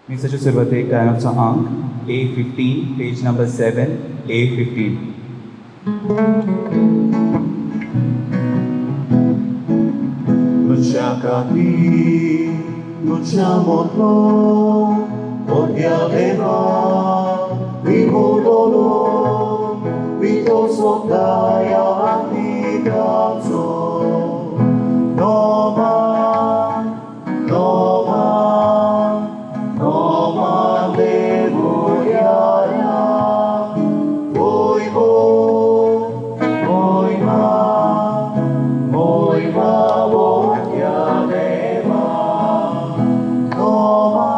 मिसाच्या सुरवातेक गायनाचो अंक A15, page number 7, A15. Lusciacati, Luciamolo, Odialeva, Vivodolo, Vito Sotaya, Amigazo, Noma, Noma, Noma, Levoyaya, Voivo, Voima, Voima, Voyaleva, Noma,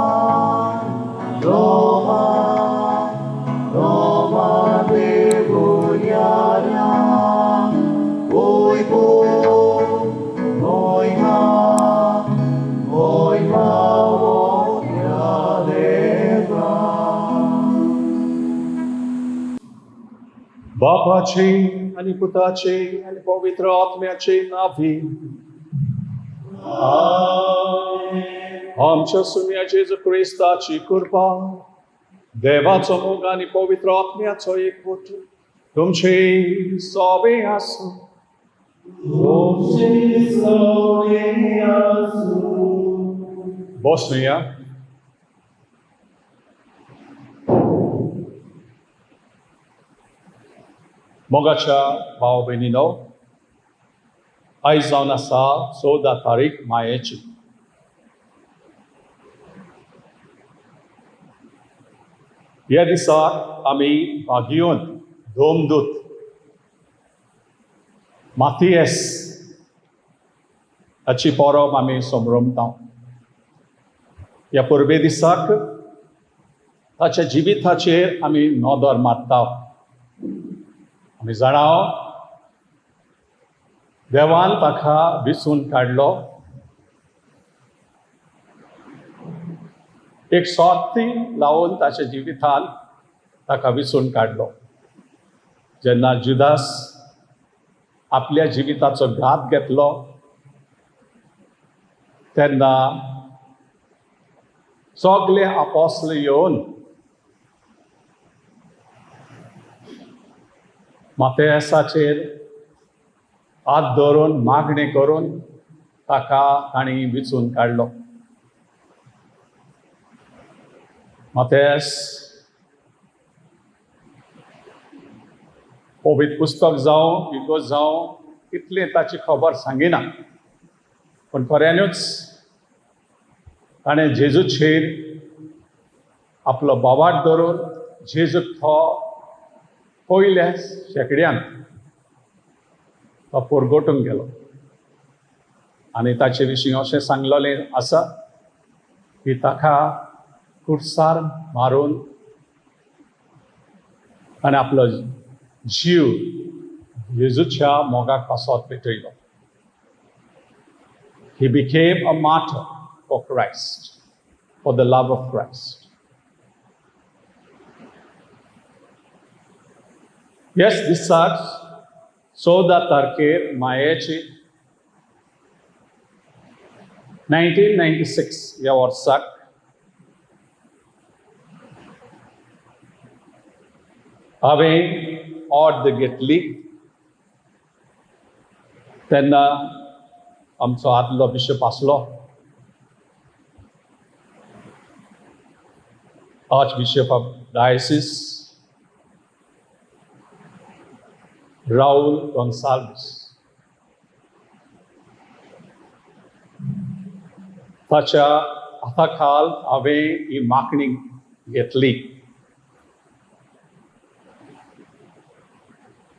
Noma, Noma, Levoyaya, Voivo, Voima, Voima, Voyaleva. बापाचे आणि पुताचे आणि पवित्र आत्म्याचे नावे आमच्या सुम्या जेजू ख्रिस्ताची कृपा, देवाचो मोग आणि पवित्र आत्म्याचो एकवट तुमचे सोबे आसूं. बसूया. मोगाच्या भाव भयणीनो, आयज जावन आसा 14 तारीख मायेची. ह्या दिसाक आमी भागियोन धोमदूत माथियेस हाची परब आमी संभ्रमता. ह्या परबे दिसाक ताच्या जिविताचेर आमी नदर मारता. आमी जाणाव देवान ताका विसून काडलो. एक स्वार्थी लावून ताच्या जिवितान ताका विसून काडलो. जेन्ना जुदास आपल्या जिविताचो घात घेतलो तेन्ना सगळे आपोस्ल येवन माथेसाचेर हात धरून मागणी करून ताका तांणी विचून काडलो. माथेस पवित्र पुस्तक जावं इगोज जावं इतलें ताची खबर सांगिना, पण खऱ्यानूच ताणें जेजूचेर आपलो बोवाट धरून जेजूक तो पयल्या शेकड्यान तो परगटूंक गेलो. आनी ताचे विशीं अशें सांगलेलें आसा की ताका कुर्सार मारून आनी आपलो जीव जेजूच्या मोगाक पासत पेटयलो. He became a martyr for Christ, for the love of Christ. Yes, दिसाक 14 तारखेर मायेची 1996 ह्या वर्साक हांवें अर्द घेतली. तेन्ना आमचो आदलो बिशप आसलो archbishop of diocese Raul Gonsalves. ताच्या हाताखाल हांवें ही मागणी घेतली.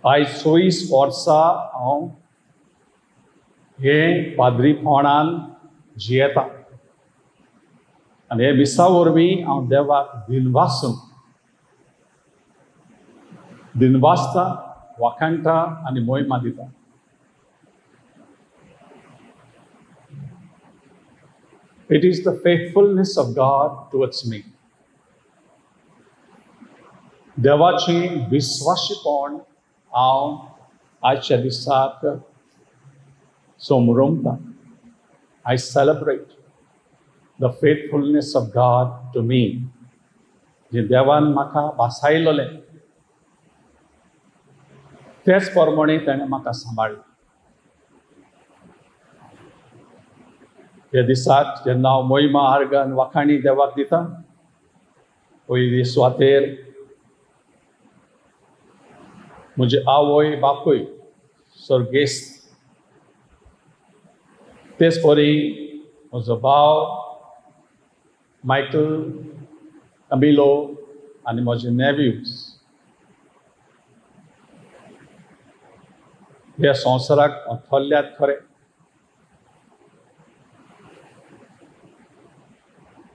आयज 24 वर्सां हांव हे पाद्रीपणान जियेता आनी हे मिसा वरवीं हांव देवाक दिनवासता, वाखाणटा आनी मोहिमा दिता. It is the faithfulness of God towards me. देवाची विश्वासीपण हांव आजच्या दिसाक संभ्रमता. I celebrate. The faithfulness of God to me, जे देवान म्हाका भासायलोलें तेच प्रमाणे ताणें म्हाका सांबाळ्ळें. हे दिसाक जेन्ना हांव मोहिमा आर्गान वाखाणी देवाक दिता, पयली सुवातेर म्हजे आवय बापूय सर्गेस्त, तेच परी म्हजो भाव मायकल, कमिलो आनी म्हजे नेव्यूज. ह्या संवसाराक हांव थोरल्यात खरें,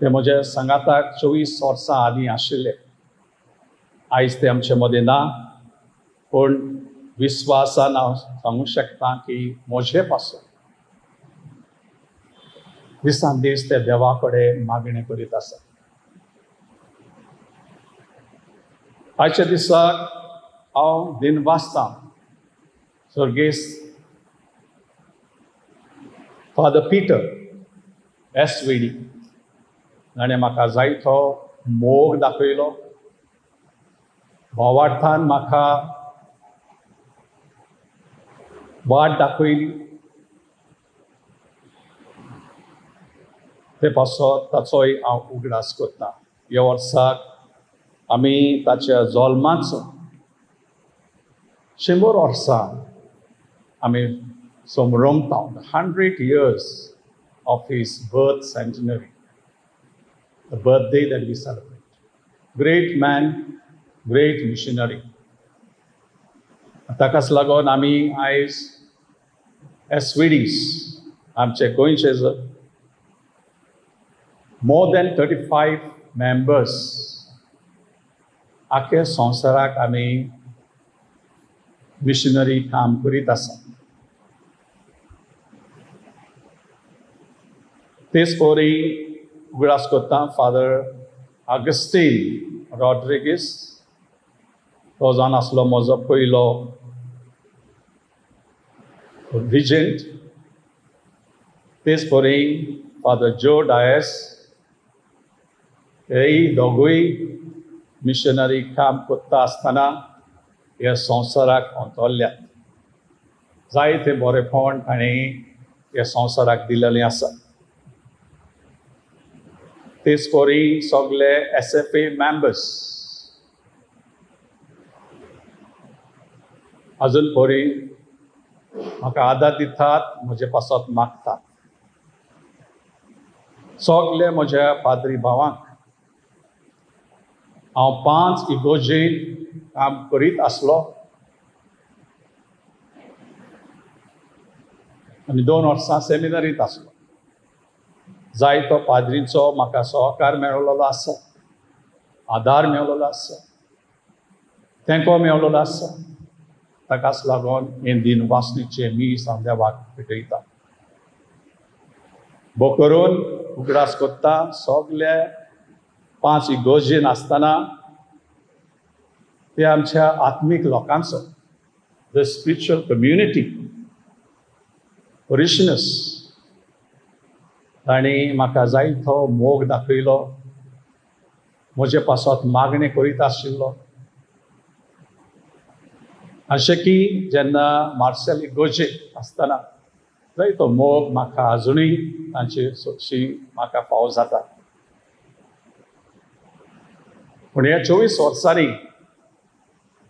ते म्हज्या सांगाताक 24 वर्सां आदीं आशिल्ले. आयज ते आमचे मदें ना, पूण विस्वासान हांव सांगूंक शकता की म्हजे पासून दिसान दीस ते देवा कडेन मागणें करीत आसा. आयच्या दिसाक हांव दिनवासतां सर्गेस्त फादर पिटर एसवेडी ताणें म्हाका जायतो मोग दाखयलो. भावार्थान म्हाका वाट दाखयली. ते पासत ताचोय हांव उगडास करतां. ह्या वर्साक आमी ताच्या जल्माचो 100 वर्सां आमी संभ्रमता. 100 years of his birth centenary, the birthday that we celebrate. Great man, great missionary. ताकाच लागून आमी आयज एसवीडीस आमचे गोंयचे more than 35 members आख्या संवसाराक आमी मिशनरी काम करीत आसा. तेच परी उगडास करता फादर ऑगस्टीन रॉड्रिगीस, तो जावन आसलो म्हजो पयलो रिजंट. तेच परी फादर जो डायस, हेय दोगूय मिशनरी काम करता आसतना ह्या संवसाराक अंतरल्यात. जायते बरेपण ताणें ह्या संवसाराक दिलेलें आसा. तेच परी सगळे SFA मेंबर्स अजून परी म्हाका आदार दितात, म्हजे पासत मागतात. सगळे म्हज्या पाद्री भावांक हांव 5 इगोजेन काम करीत आसलो आनी 2 वर्सां सेमिनरींत आसलो. जायतो पाद्रींचो म्हाका सहकार मेळिल्लो आसा, आदार मेळिल्लो आसा, तेंको मेळिल्लो आसा. ताकाच लागून हे दिनवासणीचे मीस हांव देवाक भेटयता. भोव करून उगडास करता सगळे 5 इगोजेन आसतना ते आमच्या आत्मीक लोकांचो, द स्पिरिच्युअल कम्युनिटी पॅरिशनर्स, तांणी म्हाका जायतो मोग दाखयलो. म्हजे पासत मागणें करीत आशिल्लो. अशें की जेन्ना मार्सेल इगोजे आसतना जायतो मोग म्हाका अजुनूय तांची सोबशी म्हाका फावो जाता. पूण ह्या 24 वर्सांनी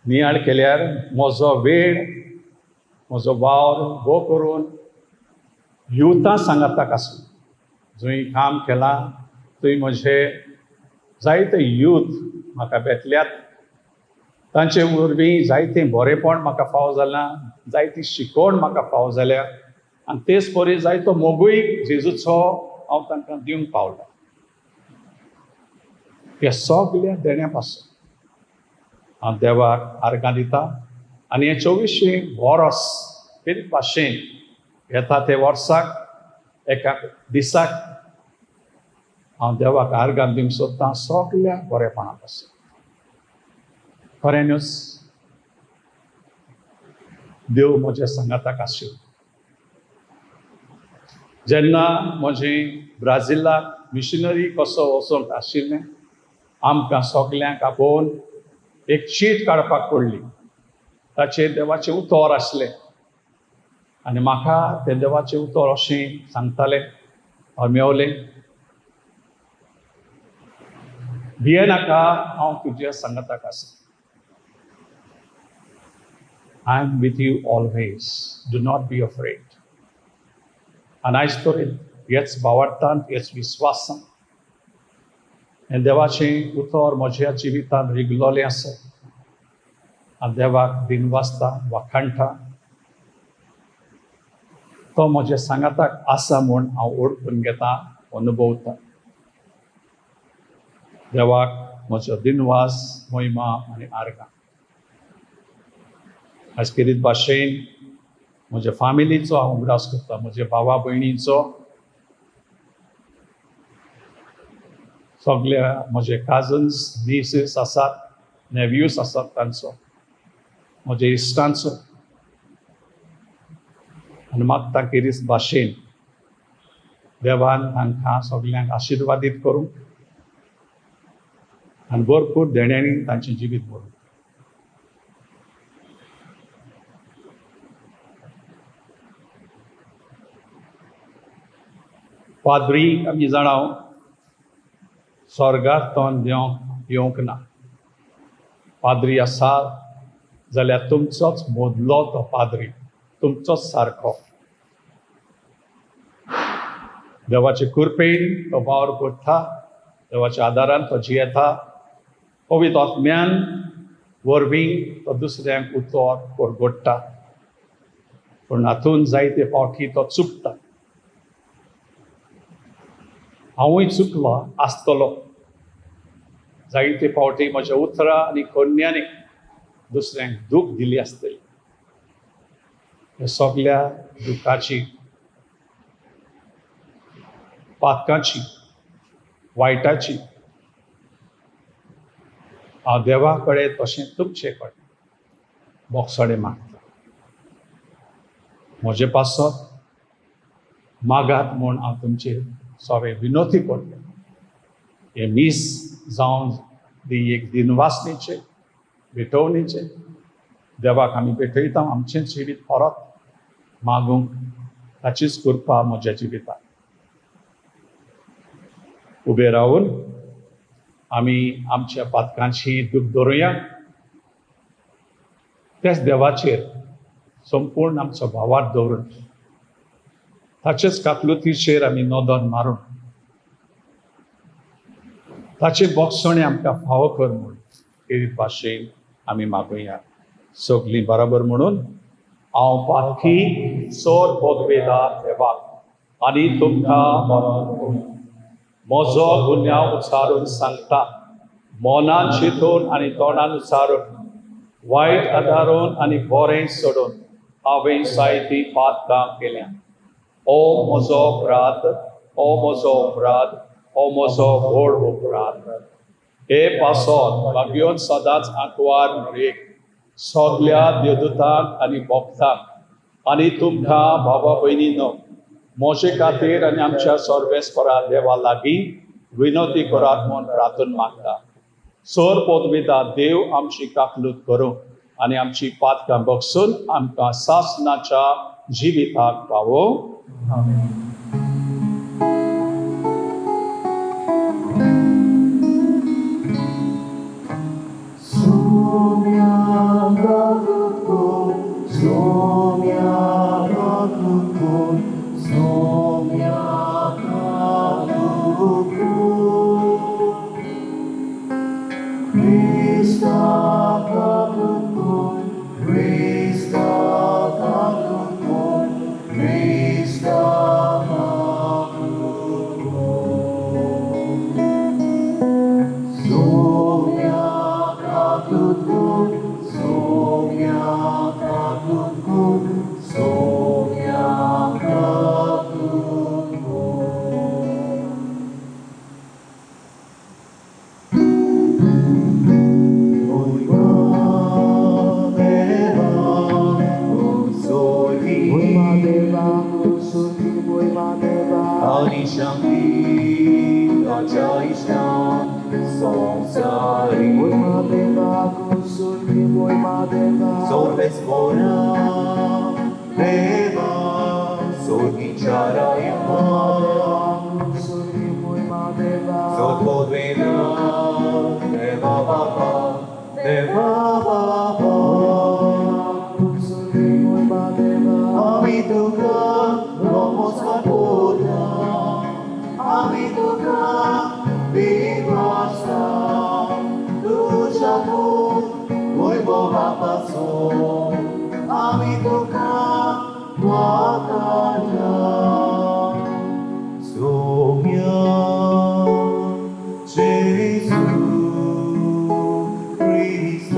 नियाळ केल्यार म्हजो वेळ, म्हजो वावर भोव करून युथा सांगाताक आसलो. जंय काम केलां थंय म्हजे जायते यूथ म्हाका भेटल्यात. तांचे वरवीं जायतें बरेपण म्हाका फावो जालां, जायती शिकवण म्हाका फावो जाल्या आनी तेच परी जायतो मोगूय जेजूचो हांव तांकां दिवंक पावलां. ह्या सगळ्या देण्या पासून हांव देवाक आर्गां दितां. आनी हे 24 वर्स कितें भाशेन येता ते वर्साक एका दिसाक हांव देवाक आर्गां दिवंक सोदतां सगळ्या बरेपणा पासून. खरें देव म्हज्या सांगाताक आशिल्लो. जेन्ना म्हजी ब्राझिलाक मिशनरी कसो वचोंक आशिल्लें आमकां सगल्यांक आपोवन एक शीट काडपाक पडली. ताचेर देवाचें उतर आसलें आनी म्हाका तें देवाचें उतर अशें सांगतालें, हांव मेवलें, भियेनाका, हांव तुज्या सांगाताक आसा. I am with you always. Do not be afraid. आनी आयज तरेन हेच भावार्थान, हेच विस्वासान हें देवाचें उतर म्हज्या जिवितांत रिगलोलें आसा. हांव देवाक दिनवासता, वाखाणटा. तो म्हज्या सांगाताक आसा म्हूण हांव ओळखून घेता, अनुभवता. देवाक म्हजो दिनवास, महिमा आनी आर्गां. आयज किरीत भाशेन म्हज्या फॅमिलीचो हांव उगडास करता, म्हज्या भावा भयणींचो, सगळ्या म्हजे काजन्स, निसीस आसात, नेव्यूज आसात तांचो, म्हज्या इश्टांचो. आनी मागता किरीत भाशेन देवान तांकां सगल्यांक आशिर्वादीत करूं आनी भरपूर देण्यांनी तांचें जिवीत भरूं. पाद्री आमी जाणाव स्वर्गांत तोंड देंवंक येवंक ना. पाद्री आसा जाल्यार तुमचोच मोदलो तो पाद्री, तुमचोच सारको. देवाचे कृपेन तो वावर करता, देवाच्या आदारान तो जियेता, पवित्र आत्म्यान वरवीं तो दुसऱ्यांक उतर परगट्टा. पूण हातूंत जायते फावटी तो चुकता. हांवूय चुकलो आसतलो. जायते फावटी म्हज्या उतरां आनी कन्यांनी दुसऱ्यांक दूख दिली आसतली. हे सगळ्या दुखाची, पातकाची, वायटाची हांव देवा कडेन तशें तुमचे कडेन बोगसडे मागता. म्हजे पासत मागात म्हूण हांव तुमचेर सगळे विनोती करता. हे मीस जावन दी एक दिनवासणेचे, भेटवणेचे देवाक आमी भेटयता. आमचें जिवीत परत मागूंक ताचीच कृपा म्हज्या जिवितांत. उबे रावन आमी आमच्या पातकांची दूख धरुया. तेच देवाचेर संपूर्ण आमचो भावार्थ दवरून ताचेच काकलुतीचेर आमी नदर मारून ताचे बोगसणे आमकां फावो कर म्हूण किरीत भाशेन आमी मागुया. सगलीं बरोबर म्हणून हांव पातकी चोर बोगवेदा देवाक आनी तुमकां म्हजो गुन्यांव उचारून सांगता. मोनान चिंतून आनी तोंडान उचारून, वायट आदारून आनी बरें सोडून हांवें जायतीं पातकां केल्यां. ओ म्हजो अपराध, ओ म्हजो अपराध, ओ म्हजो व्हड अपराध. हे पासोन मागीर सदांच आंकवार न्हयेक सगल्या देवदूतांक आनी भक्तांक आनी तुमकां भावा भयणीनो म्हजे खातीर आनी आमच्या सर्वेस्परा देवा लागीं विनोती करात म्हूण प्रार्थना मागता. चोर पदवेदा देव आमची काकलूत करूं आनी आमची पातकां बगसून आमकां सासणाच्या जिविताक पावो. Adi Shanti Charaya Sotodvena Deva Baba Deva Baba Ami Tuka Lomos Kapoda Ami Tuka Vivasa Tujaku Oi Boba Paso Ami Tuka Wakaya Somya Jesus Christ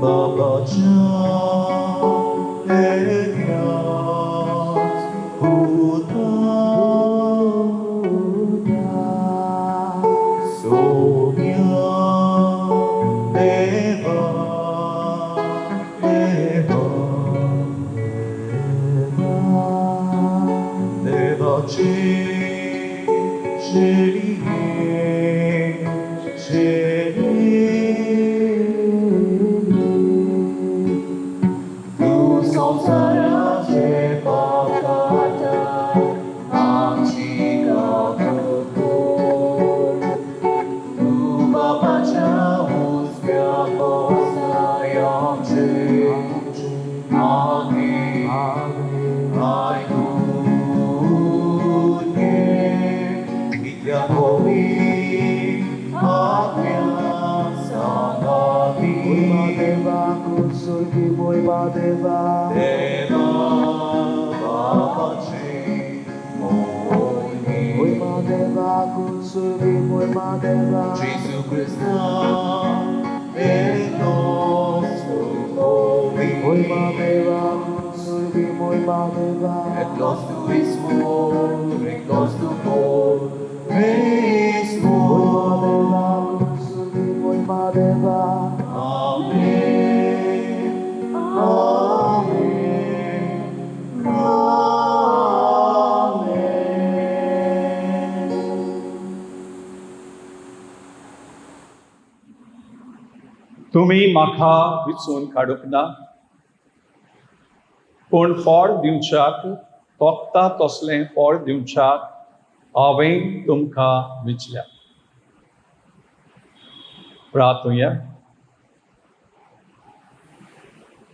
Baba Jah Elias Buddha Somya Deva Deva Deva Tu samsara je pakata Amchika kukur Tu baba chaus kya posayam che Amen Ai dunye Vidya kovi Agya Sangati Deva Kutsurgi Moima Deva Deva Babache Moini Moima Deva Kutsurgi Moima Deva Jesus Krishna It nostro Holy Moima Deva Kutsurgi Moima Deva Et close to his more Bring close to God His Moima more Deva Kutsurgi Moima Deva Amen Amen Amen तुम्ही म्हाका विचून काडूंक ना पूण फळ दिवच्याक तोखता तसलें फळ दिवच्याक हांवें तुमकां विचल्या प्रार्थुया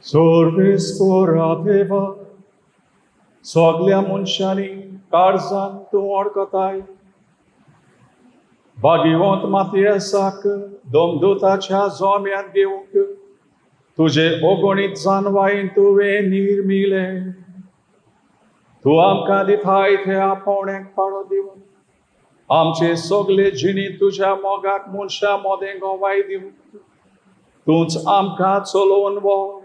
सर्वेस्परा देवा सगल्या मनशांनी काळजान तूं वळखताय भागिवंत मातियेसाक दोमदूताच्या जोम्यांत दिवंक तुजे ओगणीत जानवाईन तुवें निर्मिले तूं आमकां दिताय ते आपोवण्याक पाळो दिवंक आमचे सगळे जिणी तुज्या मोगाक मनशां मोदें गोवाय दिवंक तूंच आमकां चलोवन व्हर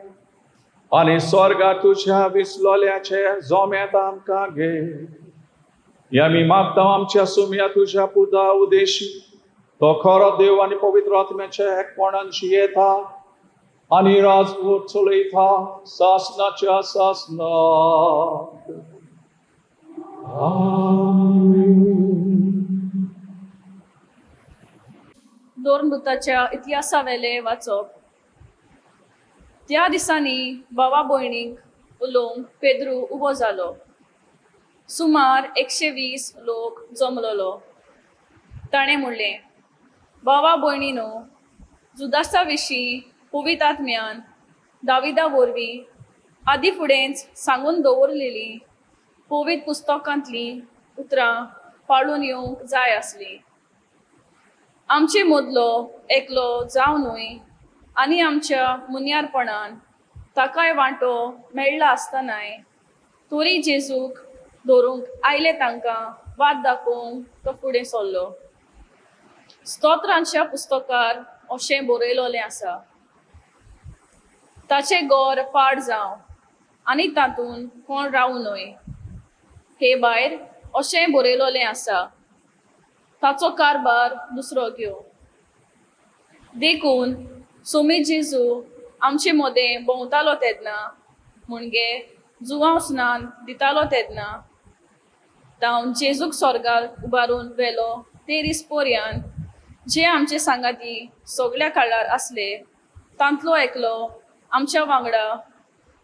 आनी स्वर्गा तुज्या विसलोल्याचे जोम्यांत आमकां घे या मी मागता आमच्या सुम्या तुझ्या पुता उदेशी तो खरो देव आणि पवित्र आत्म्याच्या एकपणांशी येता आणि राजभर चलयता सासनाच्या सासनात दोरमृताच्या इतिहासावेले वाचप त्या दिसांनी भावा भयणींक उलोवंक पेद्रू उबो जालो सुमार 120 लोक जमलोलो ताणें म्हणलें भावा भयणीनो जुदासा विशीं पवित्र आत्म्यान दाविदा वरवीं आदी फुडेंच सांगून दवरलेलीं पवित्र पुस्तकांतलीं उतरां पाळून येवंक जाय आसलीं आमचे मदलो एकलो जावं न्हय आनी आमच्या मुन्यारपणान ताकाय वांटो मेळ्ळा आसतनाय तोरी जेजूक धरूंक आयले तांकां वाट दाखोवंक तो फुडें सरलो स्तोत्रांच्या पुस्तकार अशें बरयलोलें आसा ताचें घर पाड जावं आनी तातूंत कोण रावूं न्हय हे भायर अशें बरयलोलें आसा ताचो कारभार दुसरो घेव देखून सोमी जेजू आमचे मदें भोंवतालो तेन्ना म्हणजे जुवांव स्नान दितालो तेन्ना जावन जेजूक स्वर्गाक उबारून व्हेलो ते दीस पर्यंत जे आमचे सांगाती सगळ्या काळार आसले तांतलो एकलो आमच्या वांगडा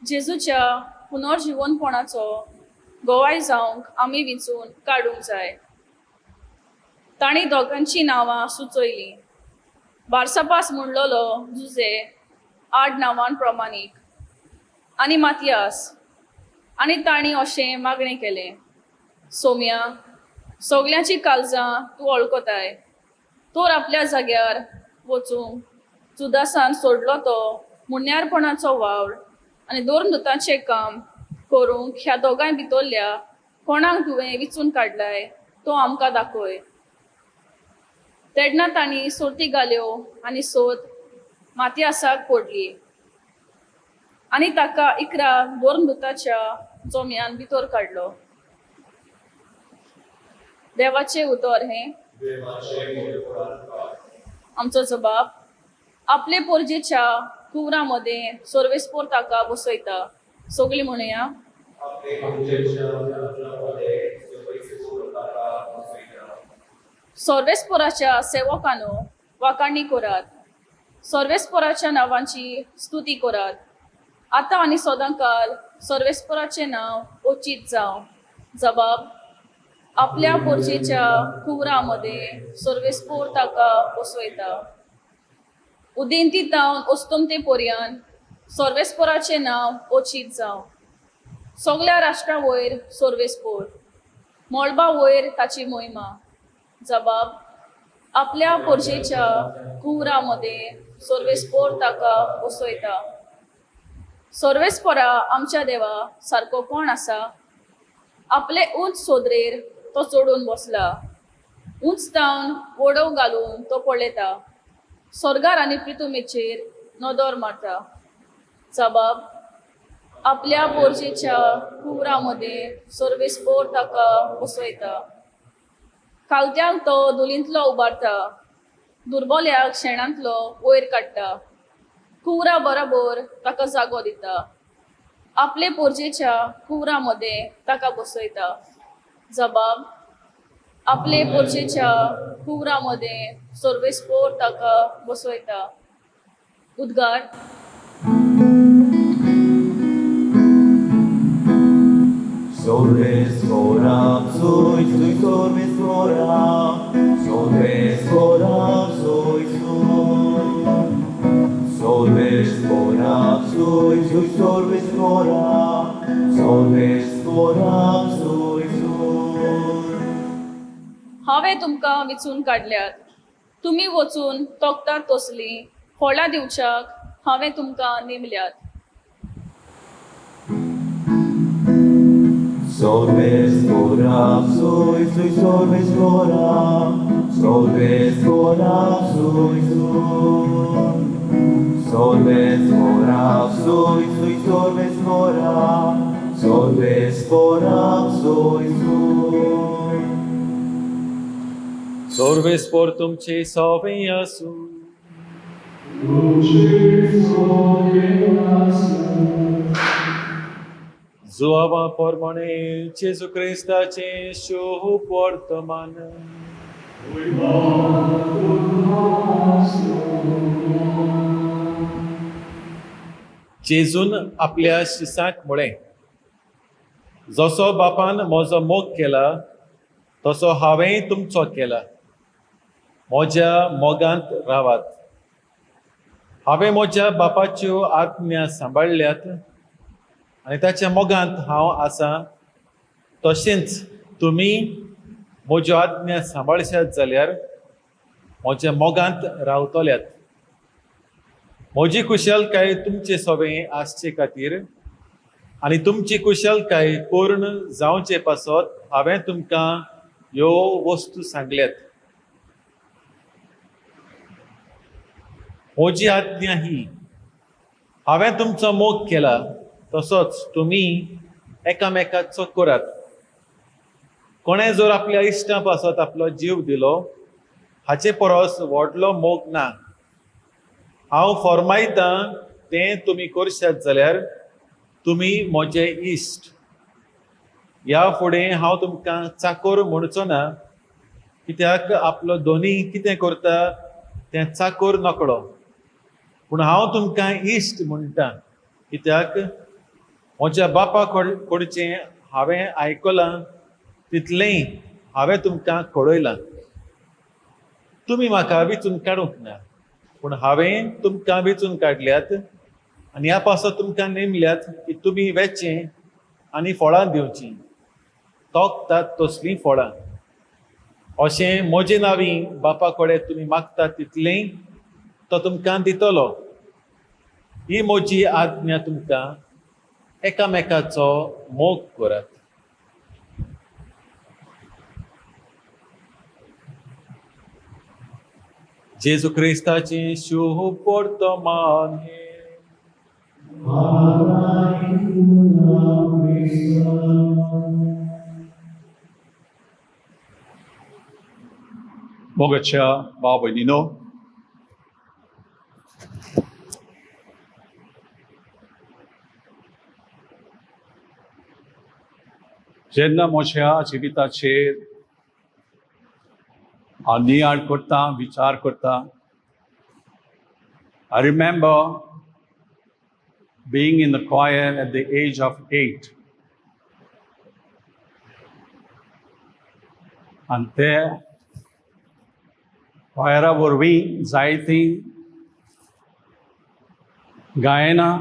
जेजूच्या पुनर्जीवनपणाचो गोवाय जावंक आमी विचून काडूंक जाय. तांणी दोगांची नांवां सुचयलीं. बारसापास म्हणलोलो जुजे 8 नांवां प्रमाणीक आनी मातियास, आनी तांणी अशें मागणें केलें, सोम्या, सगल्यांची काळजां तूं वळखताय. तोर आपल्या जाग्यार वचूंक जुदासान सोडलो तो मुन्यारपणाचो वावड आनी दोरदुतांचें काम करूंक ह्या दोगांय भितरल्या कोणाक तुवें विचून काडलाय तो आमकां दाखय. तेन्ना तांणी सोरती घाल्यो आनी सोद मातियासाक पडली आनी ताका 11 दोरदुतांच्या जोम्यान भितर काडलो. देवाचें उतर हें आमचो जबाब आपले पोरजेच्या कुवरांमध्ये सर्वेस्पोर ताका बसयता. सगळीं म्हणया, सर्वेस्पोराच्या सेवकांनो वाकाणणी करात. सर्वेस्पोराच्या नांवांची स्तुती करात. आतां आनी सदांकाल सर्वेस्पोराचें नांव उचित जावं. जबाब आपल्या पोरजेच्या कुवरांमध्ये सर्वेस्पोर ताका बसयता. उदेंती तावन ओस्तोमते पर्यंत सर्वेस्पोराचें नांव उचित जावं. सगळ्या राष्ट्रां वयर सर्वेस्पोर, मळबा वयर ताची मोहिमा. जबाब आपल्या पोरजेच्या कुवरांमध्ये सर्वेस्पोर ताका बसयता. सर्वेस्पोरा आमच्या देवा सारको कोण आसा? आपले उंच सोदरेर तो चडून बसला. उंच तावन वडव घालून तो पळयता. स्वर्गार आनी पृथ्वीचेर नदर मारता. जबाब आपल्या पोरजेच्या कुवरांमध्ये सर्वेस्पोर ताका बसयता. कालत्यांक तो धुलींतलो उबारता. दुर्बल्याक शेणांतलो वयर काडटा. कुवरा बरोबर ताका जागो दिता. आपले पोरजेच्या कुवरांमध्ये ताका बसयता. जबाब आपले पोरजेच्या कुवरांमध्ये सर्वेस्पोर ताका बसयता. उद्गार Sorvesfora, soy sorvesfora, sorvesfora, soy sorvesfora, soy sorvesfora, sorvesfora, soy हांवें तुमकां विचून काडल्यात. तुमी वचून तोखतात तसलीं फळां दिवच्याक हांवें तुमकां नेमल्यात. Sorvesfora, soy sorvesfora, sorvesfora, soy sorvesfora, soy sorvesfora, sorvesfora, soy सर्वेस्पोर तुमचे सवे आसूं. जुआवा पोरमणे जेजू क्रिस्ताचे शुभ वर्तमान. जेजून आपल्या शिसाक म्हळें, जसो बापान म्हजो मोग केला तसो हांवें तुमचो केला. म्हज्या मोगांत रावात. हांवें म्हज्या बापाच्यो आज्ञा सांबाळल्यात आनी ताच्या मोगांत हांव आसा. तशेंच तुमी म्हज्यो आज्ञा सांबाळशात जाल्यार म्हज्या मोगांत रावतल्यात. म्हजी कुशलकाय तुमचे सवें आसचे खातीर आनी तुमची कुशलकाय पूर्ण जावचे पासत हांवें तुमकां ह्यो वस्तू सांगल्यात. म्हजी आज्ञा ही, हांवें तुमचो मोग केला तसोच तुमी एकामेकाचो करात. कोणें जर आपल्या इश्टा पासत आपलो जीव दिलो हाचे परस व्हडलो मोग ना. हांव फर्मायतां तें तुमी करशात जाल्यार तुमी म्हजे इश्ट. ह्या फुडें हांव तुमकां चाकोर म्हणचो ना, कित्याक आपलो दोनी कितें करता तें चाकोर नकळो. पूण हांव तुमकां इश्ट म्हणटा, कित्याक म्हज्या बापा कडचें हांवें आयकलां तितलेंय हांवें तुमकां कळयलां. तुमी म्हाका वेंचून काडूंक ना, पूण हांवें तुमकां वेंचून काडल्यात आनी ह्या पासत तुमकां नेमल्यात की तुमी वेचें आनी फळां दिवचीं, तोखतात तसलीं फळां. अशें म्हजे नांवी बापा कडेन तुमी मागतात तितलेंय तो तुमकां दितलो. ही म्हजी आज्ञा तुमकां, एकामेकाचो मोग करात. जेजू क्रिस्ताचें शुभ वर्तमान हे. मोगाच्या भाव भयणीनो, जेन्ना म्हज्या जिविताचेर हांव नियाळ करता, विचार करता, I remember being in the choir at the age of 8. And there, choira वरवीं जायतीं गायनां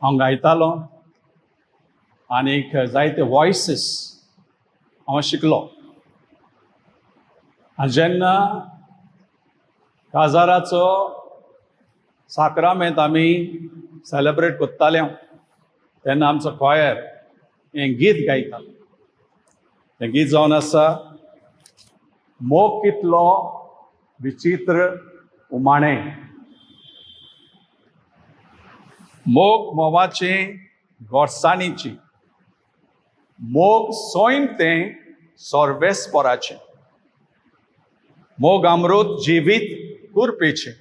हांव गायतालों आनीक जायते वॉयसीस हांव शिकलो. आनी जेन्ना काजाराचो साक्रामेंत आमी सेलेब्रेट करताले तेन्ना आमचो choir हें गीत गायतालो. तें गीत जावन आसा, मोग कितलो विचित्र उमाणें, मोग मोवाचें गोडसाणीची, मोग सोयम तें सोर्बेस्पोराचें, मोग अमृत जिवीत कुरपेचें,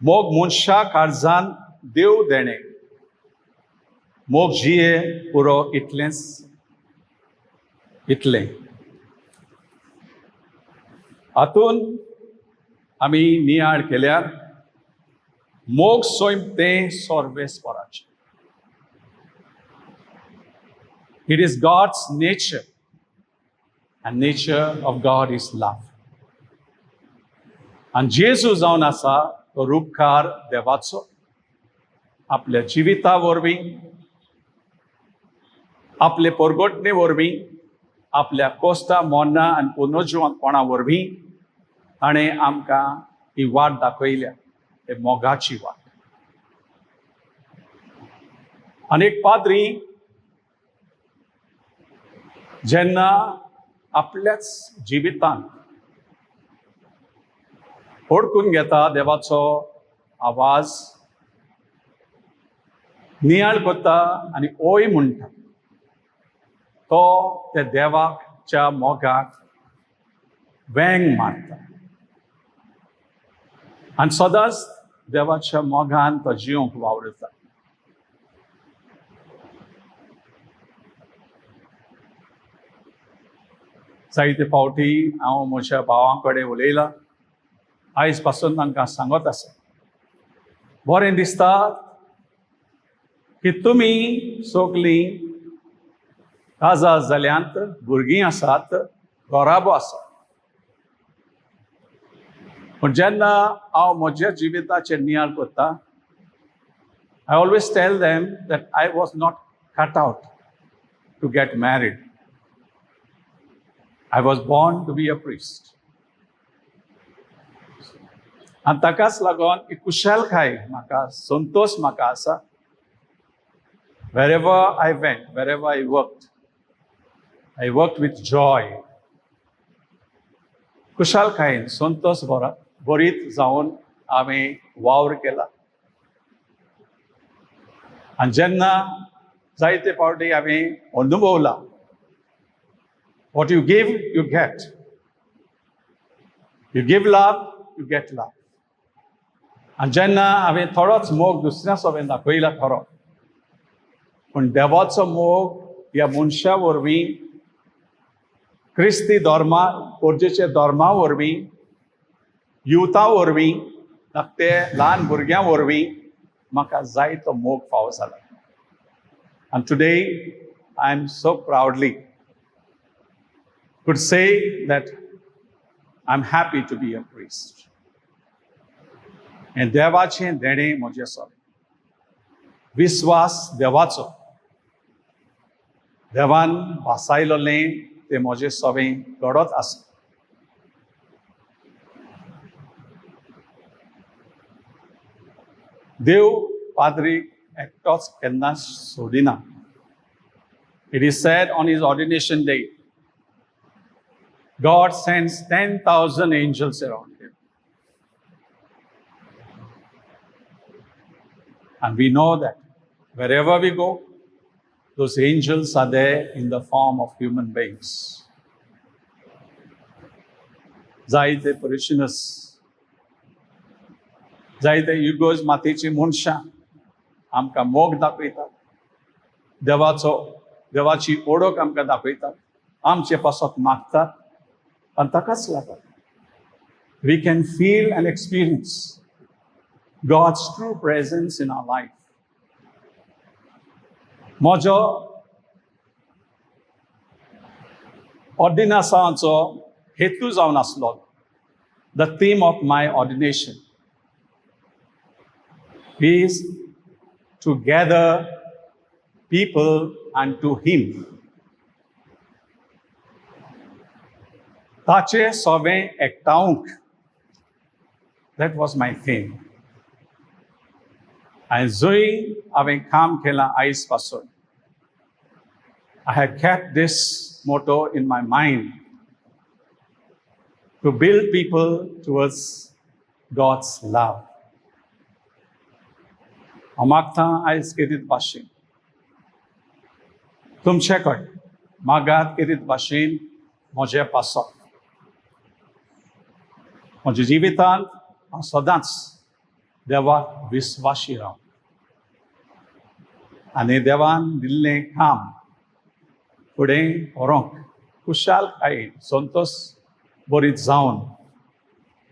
मोग मनशा काळजान देव देणें, मोग जिये पुरो इतलेंच इतलें. हातून आमी नियाळ केल्यार मोग सोयम तें सोर्बेस्पोराचें. It is God's nature, and nature of God is love. And जेजू जावन आसा तो रूपकार देवाचो. आपल्या जिविता वरवीं, आपले परगोटणे वरवीं, आपल्या कोस्ता मोन्ना आनी पुनर्जीवनपणा वरवीं ताणें आमकां ही वाट दाखयल्या, हे मोगाची वाट. आनी एक पाद्री जेन्ना आपल्याच जिवितांत ओळखून घेता देवाचो आवाज, नियाळ करता आनी ओय म्हणटा, तो त्या देवाच्या मोगाक वेंग मारता आनी सदांच देवाच्या मोगान तो जिवंक वावरता. जायते फावटी हांव म्हज्या भावां कडेन उलयलां, आयज पासून तांकां सांगत आसा, बरें दिसता की तुमी सगलीं काजार जाल्यांत भुरगीं आसात, घोराबो आसात. पूण जेन्ना हांव म्हज्या जिविताचेर नियाळ करता, I always tell them that I was not cut out to get married. I was born to be a priest. आनी ताकाच लागून ही कुशलकाय म्हाका, संतोश म्हाका आसा. Wherever I went, wherever I worked with joy. कुशलकायेन Santosh भरीत जावन हांवें वावर केला. आनी जेन्ना जायते फावटी हांवें अनुभवला, what you give, you get. You give love, you get love. आनी जेन्ना हांवें थोडोच मोग दुसऱ्या सोबेन दाखयला खरो, पूण देवाचो मोग ह्या मनशा वरवीं, क्रिस्ती धर्मा, पोरजेच्या धर्मा वरवीं, युथा वरवीं, धाकटे ल्हान भुरग्यां वरवीं म्हाका जायतो मोग फावो जाला. And today, I am so proudly could say that I'm happy to be a priest. And देवाचें देणें म्हजे सोबें. विस्वास देवाचो. देवान भासायलोलें तें म्हजे सोबें घडोत आसा. देव पाद्रीक एकटोच केन्ना सोडिना. It is said on his ordination day, God sends 10,000 angels around him. And we know that wherever we go, those angels are there in the form of human beings. Zaite parishioners, जायते युगोज मातेची मनशां आमकां मोग दाखयतात. देवाची ओळख आमकां दाखयतात. आमचे पासत मागतात आनी ताकाच लागतात. We can feel and experience God's true presence in our life. म्हजो ऑर्डिनासाचो हेतू जावन आसलो. The theme of my ordination is to gather people unto him. ताचे सोबें एकठांवंक. That was my theme. आनी जंय हांवें काम केलां आयज पासून, I have kept this motto in my mind to build people towards God's love. हांव मागतां आयज केरीत भाशेन तुमचे कडेन मागात केरीत भाशेन म्हजें पासप. म्हज्या जिवितांत हांव सदांच देवाक विस्वाशी राव आनी देवान दिल्लें काम फुडें व्हरोंक खुशालकायेन संतोश बरीत जावन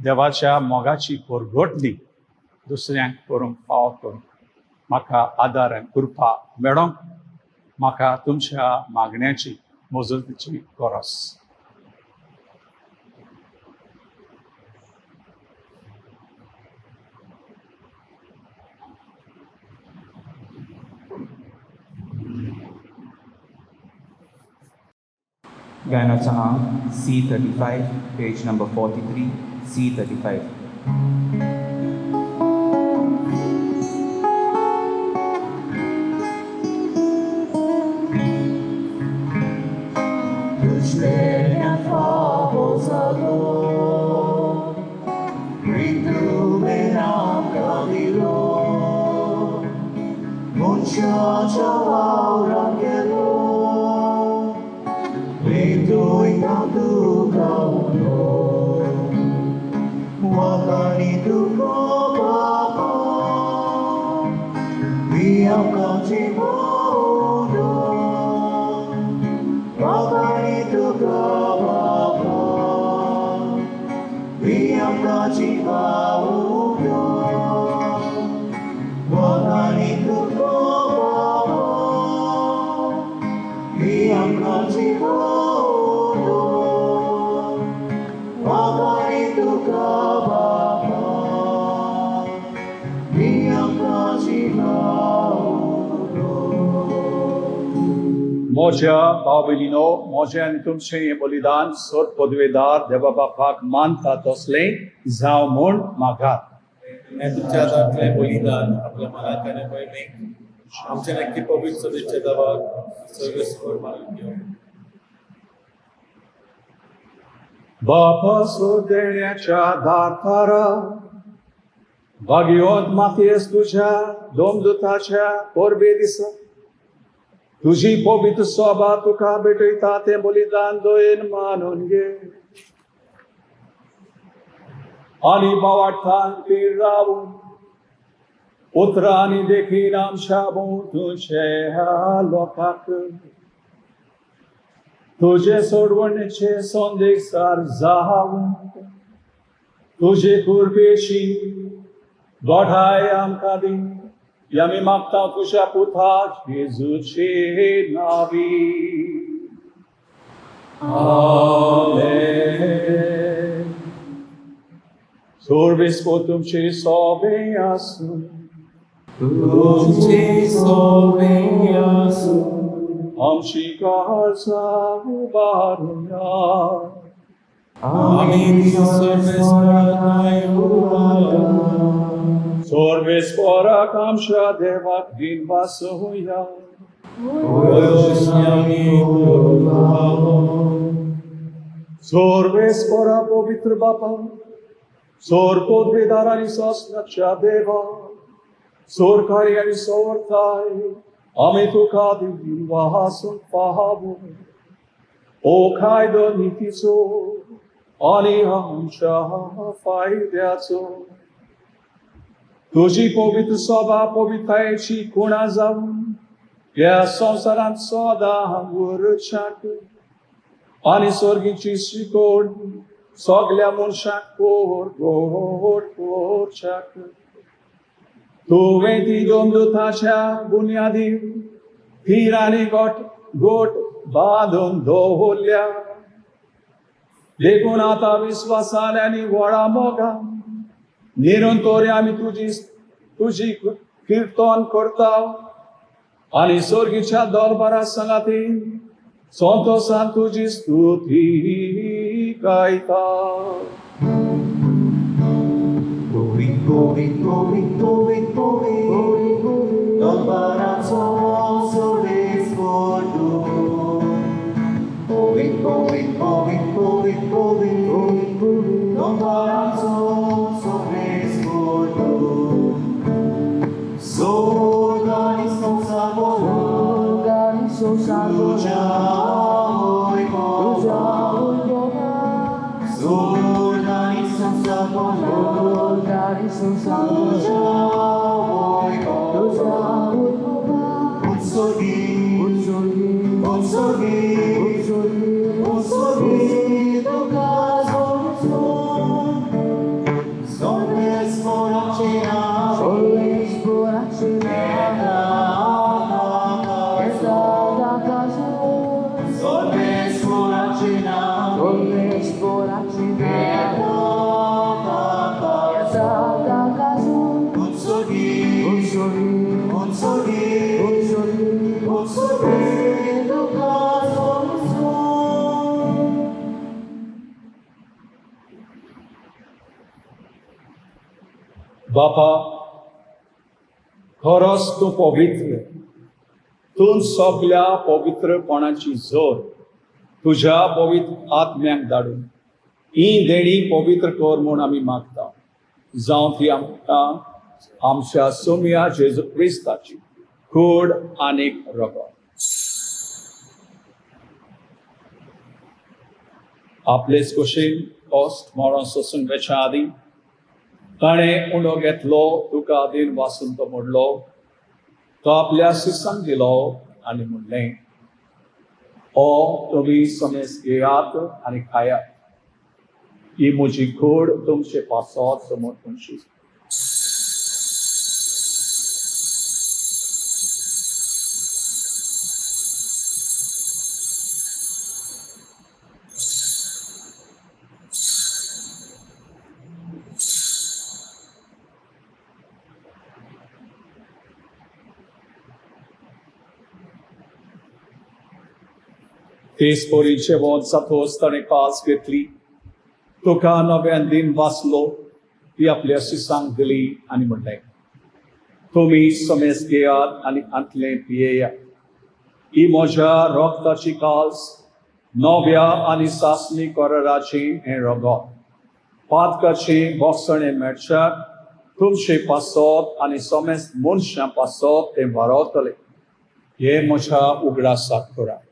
देवाच्या मोगाची परगटणी दुसऱ्यांक करूंक फावो करूंक म्हाका आदार आनी कृपा मेळोंक म्हाका तुमच्या मागण्याची मजतीची गरज. गायनाचा अंक C35, page number 43, C35. Tuświenia famoso, rindumenam cadilo, muchacha aurangelo, rinduin tu kauno, wakani tu kopapa, biam kajimono. Wakani tu kababa, biam kajimaudo. Wakani tu kababa, biam kajimaudo. Wakani tu kababa, biam kajimaudo. म्हज्या भाव भयणीनो, म्हजें आनी तुमचें हें बलिदान सत पदवेदार देवा बापाक मानता तसलें जावं म्हूण मागात. हे तुमच्या हातांतलें बलिदान आपल्या मनांतल्यान पळयलें आमच्या नक्की पवित्र सदीच्या देवाक सर्वस्वर मानून घेवं. बापा देण्याच्या दातारा भाग्यवंत मातयेस तुझ्या दोमदुताच्या परबे दिसा तुझी पवित्र सभा तुका भेटयता तें बलिदान दोयेन मानून घे. आनी बावार्थान ती रावून उतरांनी देखीन आमच्या तुझ्या लोकांक तुझे सोडवणेचे संदेशार जावून तुझे कुरबेची गोठाय आमकां दी. हे आमी मागता तुझ्या पुता जेजूचे नावी. आमेन. Sorvisco तुमचे सोबे आसूं, तुमचे सोबे आसूं, आमची काळजा उबारूया. आमी सर्वेस्पराय उबारूया. Sorvisporak आमच्या देवाक दिन वासुया. ओयोश्यामी उबारूया. Sorvispora पवित्र बापा, सोर पोदवेदार आणि सस्नाच्या देवा, सोरकारी आणि सोरताय, आम्ही तुका दिन वासून पाहावो. ओ कायदो नीतीचो आणि आमच्या फायद्याचो. तुझी पवित्र सभा पवित्रतेची खुणा जाऊन या संसारात सदां उरचाक आणि स्वर्गीची शिकोण सगल्या मनशाक कोरचाक. तुवें ती दोमदूताच्या बुन्यादी थीर आनी गोट बांदून दवरल्या. देखून आता विश्वासाल्यानी व्हडा मोगा निरंतोरी आमी तुजी किर्तन करता आनी स्वर्गीच्या दरबारा संगाती संतोषान तुजी स्तुती गायता. Going, going, going, going, going, dąbaraco sobie spodu. Going, going, going, going, going, dąbaraco sobie spodu. Zorgani są sabor, ludzia oj Boga. Zorgani są sabor, बापा, खरोच तूं पवित्र. तूं सगल्या पवित्रपणाची जोर तुझ्या पवित्र आत्म्याक धाडून ही देणी पवित्र कर म्हूण आमी मागता. जावं ती आमकां आमच्या सोम्या जेजू क्रिस्ताची कूड आनीक रगत. आपलेच कुशीन कॉस्ट मरण सोसून वेच्या आदी ताणें उंडो घेतलो, तुका दिन वासून तो मोडलो. तो आपल्या शिसांक दिलो आनी म्हणलें, हो तुमी समेज घेयात आनी खायात. ही म्हजी कूड तुमचे पासत समोर तुमची. तेच पोरीचे वोन सातोस ताणें कास घेतली. तुका नव्यान दिन वाचलो ती आपल्या शिसांक दिली आनी म्हणलें, तुमी समेज घेयात आनी आंतले पियेयात. ही म्हज्या रोगताची कास, नव्या आनी सासणी कराराची हें रगत. पातकाची बोगसणें मेळच्याक तुमचे पासत आनी समेज मनशां पासत तें वारवतलें. हे म्हज्या उगडासाक करात.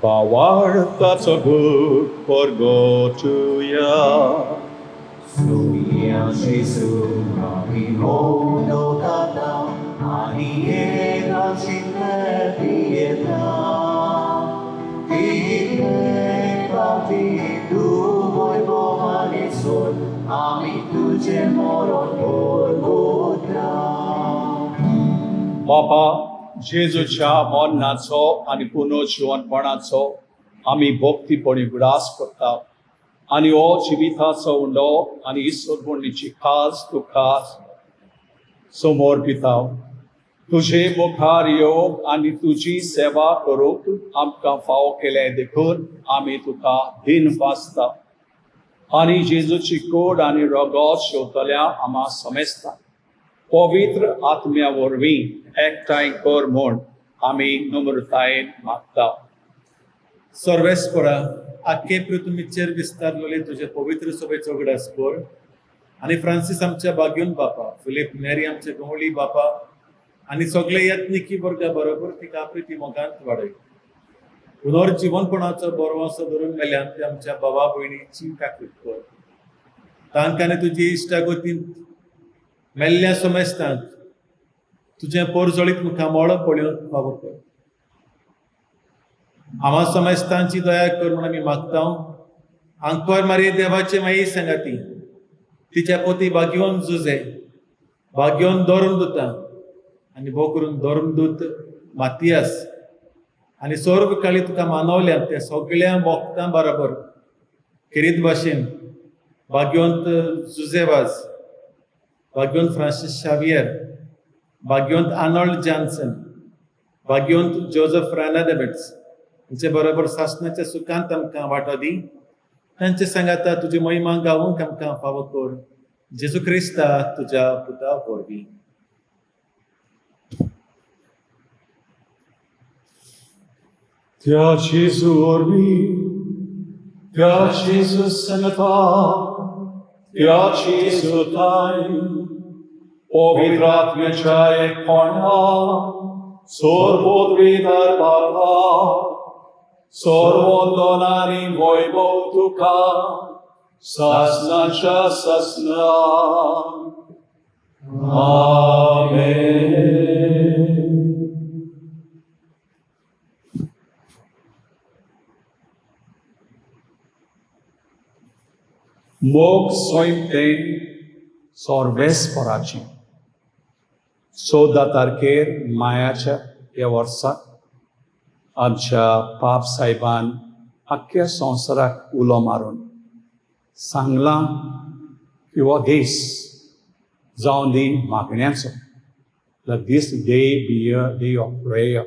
바와르타서 그 porgotu야 Suya Jesu kami mono tata aniera sinne pietà Ime pati tu voi bohani son ami tuje moron porgotra बापा जेजूच्या मरणाचो आनी पुनर्जीवनपणाचो आमी भक्तीपणी विडास करता आनी हो जिविताचो उंडो आनी ईश्वरभुंडीची खास तुका समोर पिताव तुजे मुखार येवप आनी तुजी सेवा करूंक आमकां फाव केले देखून आमी तुका दिन वाचता आनी जेजूची कूड आनी रगत शेवतल्या आम्हा समेजता पवित्र आत्म्या वरवीं एकठांय कर म्हूण आमी नम्रतायेन मागता सर्वेस्परा आख्खे पृथ्वीचेर विस्तारलेले तुझे पवित्र सभेचो उगडास कर आनी फ्रांसीस आमच्या बागेवन बापा फिलीप नेरी आमचे गवळी बापा आनी सगळे यत्निकी वर्गा बरोबर तिका प्रिती मोगांत वाडय पुनर्जीवनपणाचो बरो असो धरून मेल्यान ते आमच्या भावा भयणीची काकूट कर तांकां आनी तुजी इश्टागतीन मेल्ल्या समेस्तांक तुझे पोरजोळीक मुखार मोळो पळोवन फावो कर आम्हा समेस्तांची दया कर म्हणून आमी मागता आंकवार मारी देवाचे माई सांगाती तिच्या पोती भाग्यवन जुजे भाग्यवन दोरून दोता आनी भोव करून दोरून दूत मातियास आनी सर्व काळी तुका मानवल्या त्या सगळ्या भक्तां बरोबर खेरीत भाशेन भाग्यवंत जुजेवाज भाग्यवंत फ्रांसीस शावियर भाग्यवंत आर्नोल्ड जॉन्सन भाग्यवंत जोझफ फ्रानादेबिट्स हांचे बरोबर सासणाच्या सुखांत आमकां वांटो दी तांचे सांगाता तुजी महिमा गावूंक आमकां फावो कर जेजू क्रिस्ता तुज्या पुता वरवीं त्या जेजू वरवीं त्या जेजू संगता त्या जेजू ताई पवित्र आत्म्याच्या एकपणा सर्वोद्वेदार बाबा सर्वोंदोनारी वैभव तुका सासनाच्या सासना आमेन मोग सोयतें सोर्वेस्पराची 14 तारखेर मायाच्या ह्या वर्साक आमच्या पाप साहेबान आख्ख्या संवसाराक उलो मारून सांगलां की हो दीस जावन दी मागण्याचो दीस day be a day of prayer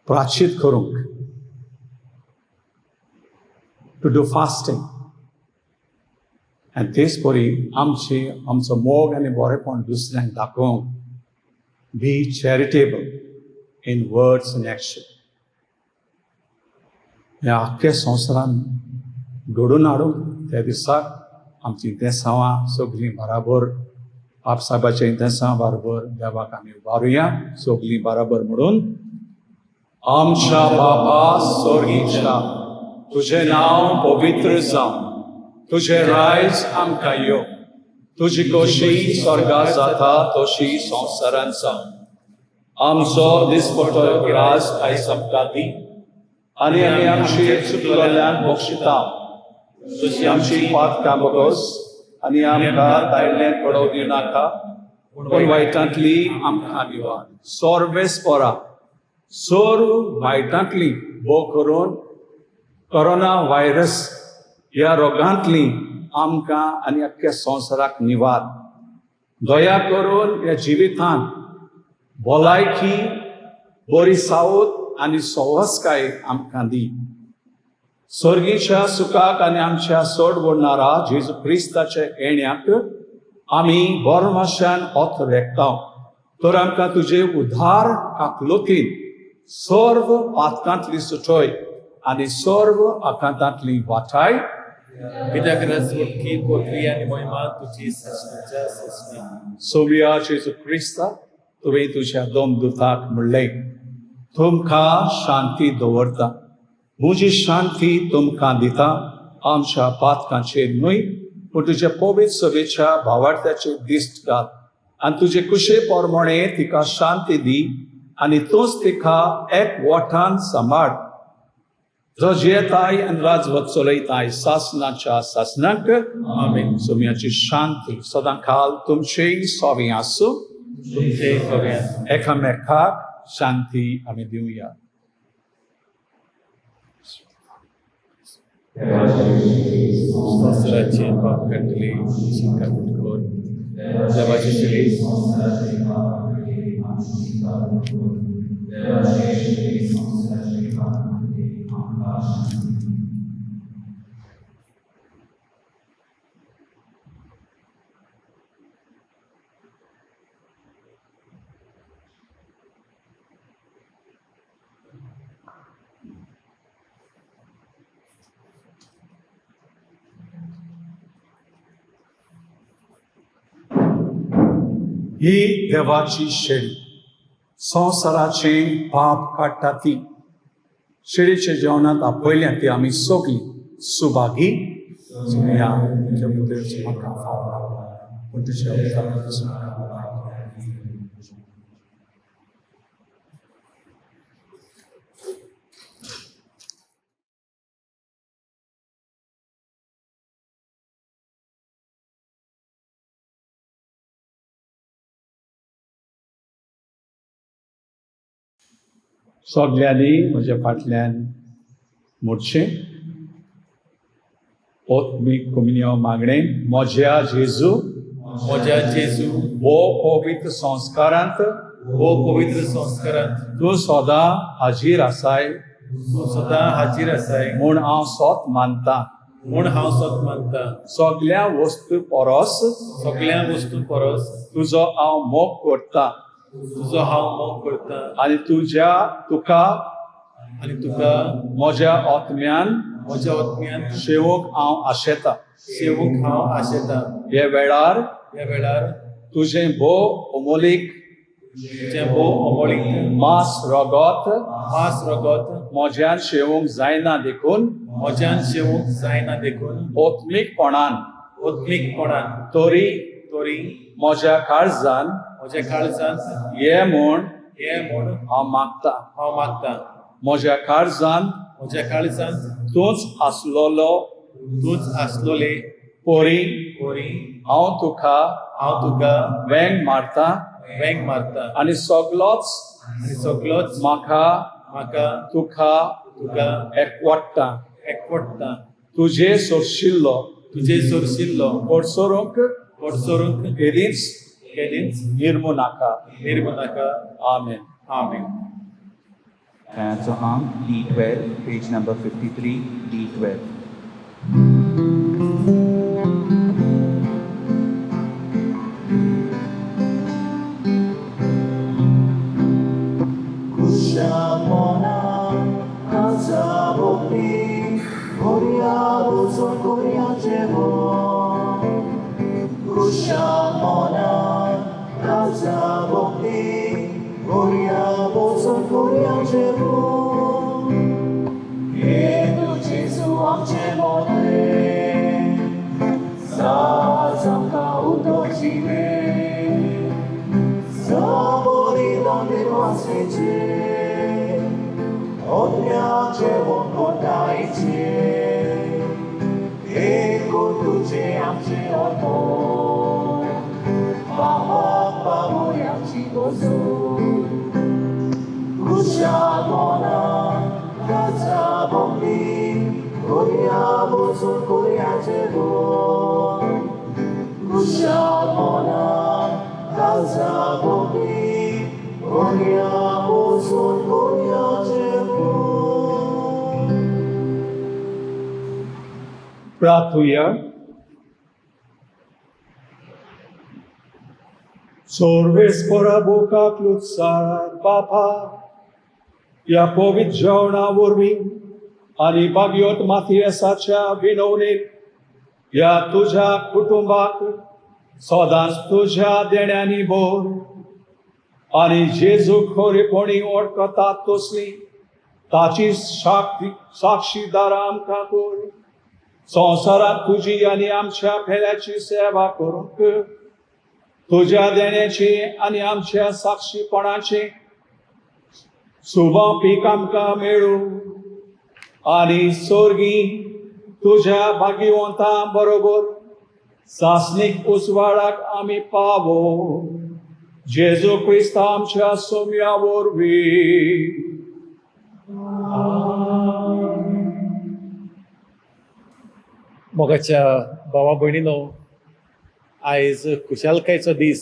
प्राचित करूंक to do fasting. And this परी आमचो मोग आनी बरेपण दुसऱ्यांक दाखोवंक be charitable in words and action. ह्या आख्ख्या संवसारान घडोवन हाडूंक त्या दिसाक आमची इंतेसांवां सगळीं बराबर आप साहेबाच्या इंतेसांवां बरोबर देवाक आमी उबारुया सगळीं बराबर म्हणून आमच्या बाबा स्वर्गीच्या तुझे नाव पवित्र जावं तुझे रायज आमकां यो तुजी कशी स्वर्गांत जाता तशी संवसारांत जावं आमचो दिसपटो गिरास आयज आमकां दी आनी आमी आमची चुकलेल्यांक बक्षिता तशी आमची पातकां बगस आनी आमकां दायल्ल्यान पडोवं दिनाका पूण वायटांतली आमकां दिवार सर्वेस्परा सर्व वायटांतली भोव करून कोरोना व्हायरस ह्या रोगांतली आमकां आनी अख्ख्या संवसाराक निवार दया करून ह्या जिवितांत भलायकी बरी सावत आनी सवस्काय आमकां दी स्वर्गीच्या सुखाक आनी आमच्या चड व्हडणारा जेजू क्रिस्ताच्या येण्याक आमी बरमाशान ओत रेखता तर आमकां तुजे उद्धार काकलोतीन सर्व पातकांतली सुटोय आनी सर्व आकांतांतली वाटाय कित्याक रजवटकी पोटली आनी महिमा तुजी ससनाच्या ससनी सोविया जेजू क्रिस्ता तुवें तुज्या दोन दुताक म्हणलें तुमकां शांती दवरता. म्हजी शांती तुमकां दिता. आमच्या पातकांचेर न्हय पूण तुज्या पवित्र सभेच्या भावार्थ्याचेर दिश्ट घाल आनी तुजे कुशे पोरमोणे तिका शांती दी आनी तूंच तिका एकवटान सांबाळ. जो जियेताय आनी राजवट चलयताय सासनाच्या सासनाक. आमीन. सोम्याची शांती सदां काल तुमचेय सोबी आसूं. तुमचे सगळ्यांत एकामेकाक शांती आमी दिवया. संवसाराची पाप काडटली शिंका करून देवाचे सगळे ही देवाची शेळी संवसाराचे पाप काडटा ती. शेळीच्या जेवणांत आपयल्यां ती आमी सगळीं सुभागी. सुमया तुज्या पुतळेचो म्हाका फाव ना पूण तुज्या उदकाचो म्हाका फाव. सगल्यांनी म्हज्या फाटल्यान मुडचें. ओत्मीक कम्युनियो मागणें. म्हज्या जेजू म्हज्या जेजू हो पवित्र संस्कारांत हो पवित्र संस्कारांत तूं सदां हाजीर आसाय तूं सदां हाजीर आसाय म्हूण हांव सोत मानतां. म्हूण हांव सत मानतां. सगल्या वस्तू परस सगळ्या वस्तू परस तुजो हांव मोग करतां तुजो हांव मोग करतां आनी तुका आनी तुका म्हज्या आत्म्यान म्हज्या आत्म्यान शेवूंक हांव आशेतां. शेवूंक हांव आशेतां. हे वेळार ह्या वेळार तुजें भोव अमोलीक तुजें भोव अमोलीक मांस रगत मांस रगत म्हज्यान शेवूंक जायना देखून म्हज्यान शेवूंक जायना देखून ओत्मीकपणान ओत्मीकपणान तोरी म्हज्या काळजान म्हज्या काळजांत हे म्हूण हें म्हूण हांव मागतां. हांव मागतां. म्हज्या काळजान म्हज्या काळजांत तूंच आसलोलो तूंच आसलोले पोरी पोरी हांव तुका वेंग मारतां वेंग मारतां आनी सगलोच आनी सगळोच म्हाका तुका एकवटां. एकवटां. तुजे सोरशिल्लो तुजे सोरशिल्लो कोडसोरूंक केदींच निर्मू नाका. निर्मनाका. आमेन. आमीन. So Ang D12, page number 53, D12. Kushamona Kazabopi Korea Bozon Korea Jevo Kushamona Kazabopi Korea Bozon Korea Jevo Edu Jesu Amchemone Sazamka Udochime Sabori Dandero Asveche Odmiacze Wonkodajcie Ego Tudzie Amcie Oto Baho Yamci Gozu Kushamona Gaza Bombi Korea Bozun Korea Jevo Kushamona Gaza Bombi Korea Bozun Korea Jevo. Prathuya Sorvespora Boca Klutsar Papa या पवित्र जेवणा वरवीं आनी बागयोत माथियेसाच्या विनवणेक या तुज्या कुटुंबाक सदांच तुज्या देण्यांनी भर आनी जेजू खरेपणी वळखतात तसली ताची साक्षीदार आमकां कर. संवसारांत तुजी आनी आमच्या फेऱ्याची सेवा करूंक तुज्या देण्याची आनी आमच्या साक्षीपणाची सुबा पीक आमकां मेळूं आनी सोर्गी तुज्या भाग्यवंतां बरोबर सासणीक उजवाडाक आमी पावो. जेजू क्रिस्त आमच्या सोम्या वरवीं. मोगाच्या भावा भयणीनो, आयज खुशालकायेचो दीस.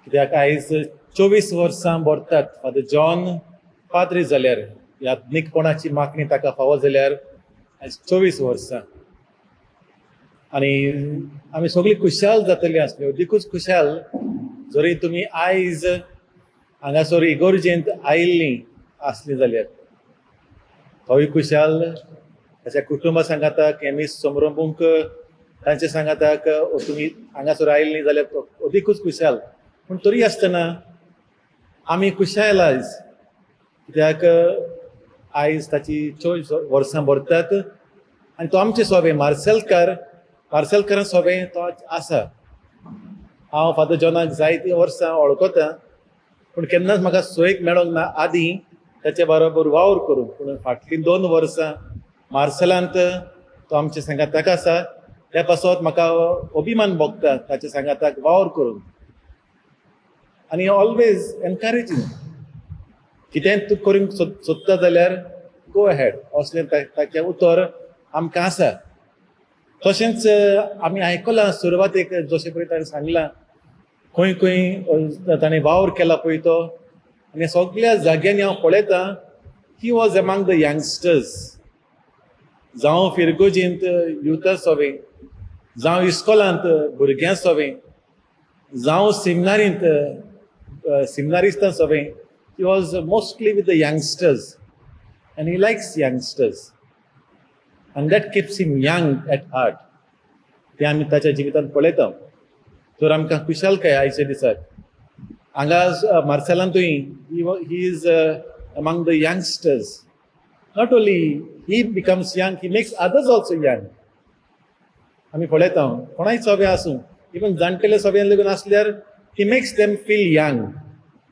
कित्याक आयज 24 वर्सां भरतात फादर जॉन पाद्री जाल्यार. याज्ञिकपणाची मागणी ताका फावो जाल्यार आयज 24 वर्सां. आनी आमी सगळीं खुशाल जातलीं आसलीं, अदिकूच खुशाल जरी तुमी आयज हांगासर इगोर्जेंत आयिल्लीं आसलीं जाल्यार. तोय खुशाल ताच्या कुटुंबा सांगाताक हेमी समारंभूंक तांचे सांगाताक तुमी हांगासर आयिल्लीं जाल्यार तो अदिकूच खुशाल. पूण तरी आसतना आमी खुशाल आयज, कित्याक आयज ताची 24 वर्सां भरतात आनी तो आमचे सोबे मार्सेलकारां सोबे तो आसा. हांव फादर जॉनाक जायतीं वर्सां वळखता, पूण केन्नाच म्हाका सोयेक मेळोंक ना आदीं ताचे बरोबर वावर करूंक. पूण फाटलीं 2 वर्सां मार्सेलांत तो आमचे सांगाताक आसा. त्या पासत म्हाका अभिमान भोगता ताचे सांगाताक वावर करूंक. आनी ऑलवेज एनकरेजींग. कितेंय तूं करूंक सोदता जाल्यार गो अहेड असलें ताचें उतर आमकां आसा. तशेंच आमी आयकलां सुरवातेक जशें पळय ताणें सांगलां खंय खंय ताणें वावर केला पळय तो. आनी सगळ्या जाग्यांनी हांव पळयतां ही वॉज एमांग द यंगस्टर्स. जावं फिरगोजींत युथा सोबे, जावं इस्कॉलांत भुरग्यां सोबे, जावं सिमिनारिस्तां सोबे. He was mostly with the youngsters आनी he likes youngsters. And that keeps him young at heart. ते आमी ताच्या जिवितांत पळयता. तर आमकां खुशालकाय आयच्या दिसाक. हांगा मार्सेलांतूय he is among the youngsters. Not only he becomes young, he makes others also young. आमी पळयता कोणाय सोबे आसूं, इवन जाणटेले सोब्यान लेगून आसल्यार he makes them feel young.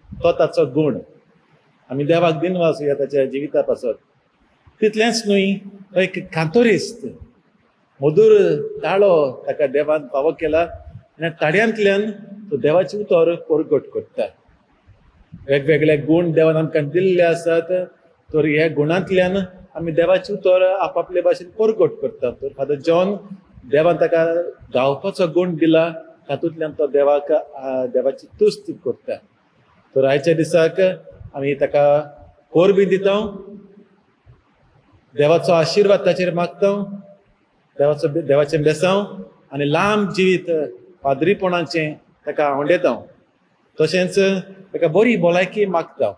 तो ताचो गुण. आमी देवाक दिनवास आसूया ताच्या जिविता पासत. तितलेंच न्हय, तो एक कांतोरिस्त, मधुर ताळो ताका देवान फावो केला आनी ताळयांतल्यान तो देवाची उतर परगट करता. वेगवेगळे गुण देवान आमकां दिल्ले आसात, तर ह्या गुणांतल्यान आमी देवाची उतर आपापले भाशेन परगट करता. तर फादर जॉन देवान ताका गावपाचो गुण दिला, तातूंतल्यान तो देवाची तुस्त करता. तर आयच्या दिसाक आमी ताका कोर बी दिता, देवाचो आशिर्वाद ताचेर मागता, देवाचें बेसांव आनी लांब जिवीत पाद्रीपणाचें ताका आवंडयता. तशेंच ताका बरी भलायकी मागता.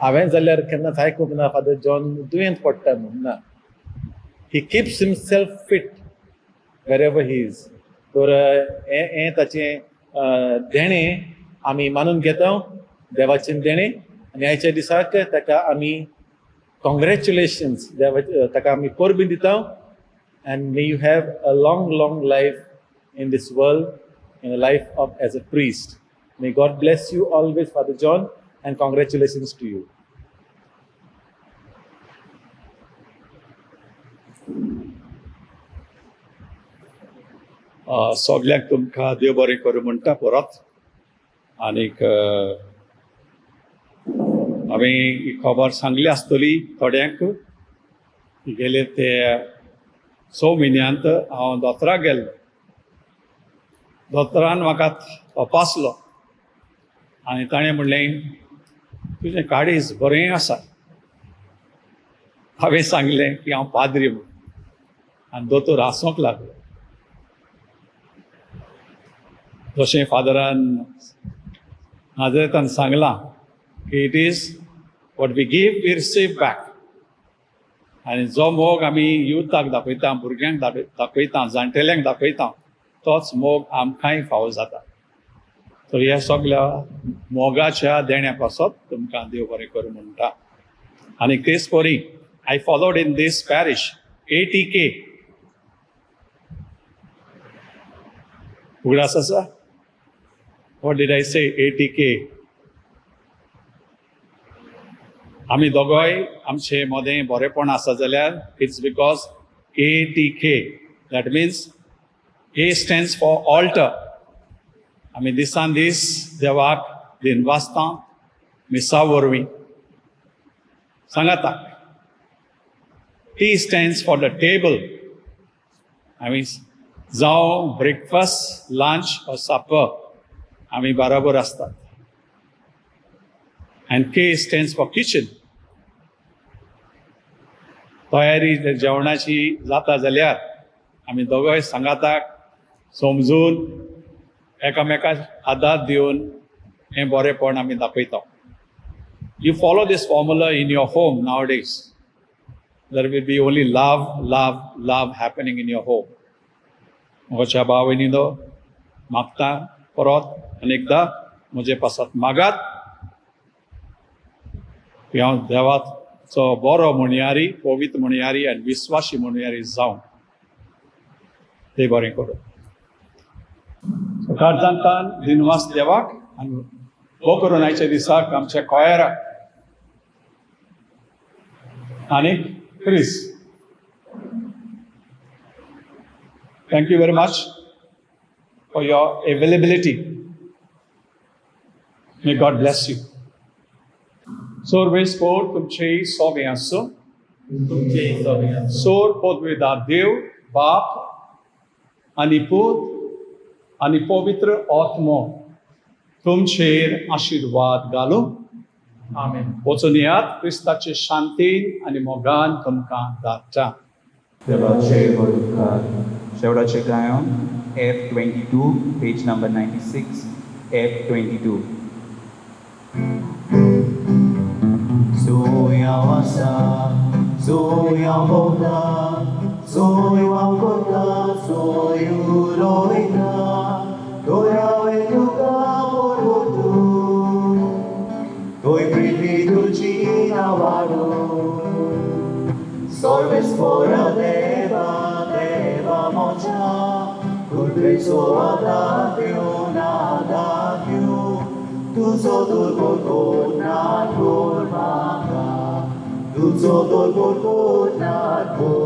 हांवें जाल्यार केन्नाच आयकूंक ना फादर जॉन दुयेंत पडटा म्हूण ना. He keeps himself fit wherever he is. तर हें ताचें देणें आमी मानून घेता, देवाचें देणें. आनी आयच्या दिसाक ताका आमी कॉंग्रेच्युलेशन्स ताका आमी परबीं दिता. And may you have a long life in this world, in a life of as a priest. May God bless you always Father John and congratulations to you. सगल्यांक तुमकां देव बरें करूं म्हणटा परत. आनीक हांवें ही खबर सांगली आसतली थोड्यांक. गेले ते 6 म्हयन्यांत हांव दोतोराक गेल्लो. दोतोरान म्हाका तपासलो आनी ताणें म्हणलें तुजें काळीज बरें आसा. हांवें सांगलें की हांव पाद्री म्हूण. आनी दोतोर हांसोंक लागलो. जशें फादरान नाजरेतान सांगलां की it is what we give we receive back. आनी जो मोग आमी युथाक दाखयता, भुरग्यांक दाखयता, जाणटेल्यांक दाखयता, तोच मोग आमकांय फावो जाता. तर ह्या सगळ्या मोगाच्या देण्या पासत तुमकां देव बरें करूं म्हणटा. आनी तेच परी I followed in this parish ATK. उगडास आसा? What did I say? ATK. आमी दोगोय आमचे मोदें बरेपण आसा जाल्यार it's because ATK. That means A stands for altar. आमी दिसान दीस देवाक दिनवासतां मिसा वरवीं सांगाता. T stands for the table. आमी जावं ब्रेकफास्ट, लंच or supper आमी बराबर आसतात. And K stands for kitchen. तयारी जेवणाची जाता जाल्यार आमी दोगोय सांगाताक समजून एकामेकाक आदार दिवन हें बरेपण आमी दाखयता. You follow this formula in your home nowadays. There will be only love, love, love happening in your home. म्हज्या भाव भयणीनो, मागता परत अनेकदा म्हजे पासत मागात की हांव देवाचो बरो म्हणयारी, पवित्र म्हणयारी आनी विस्वासी म्हणयारी जावन ते बरें करूं. सकाळ जाणटान दिनवास देवाक आनी हो करून आयच्या दिसाक आमच्या कोयराक आनी Chris. Thank you very much for your availability. May God bless you. Sorves por तुमचे सोबे आसो. सोर पदवेदार देव, बाप आनी पूत आनी पवित्र आत्मो तुमचेर आशीर्वाद घालूं. आमेन. वचून येयात, क्रिस्ताचे शांतीन आनी मोगान तुमकां धाडटा. देवाचे बरोबर शेवटाचे गायन F22, page number 96, F22. Soy awasa, soy ahoga, soy wangota, soy uroina, dorawe tuka morutu, doi prividu cina varu, sorves fora deva, deva mocha, culpeso adagio, nadagio, tu sodul borgonat bormaga, tu sodul borgonat bormaga.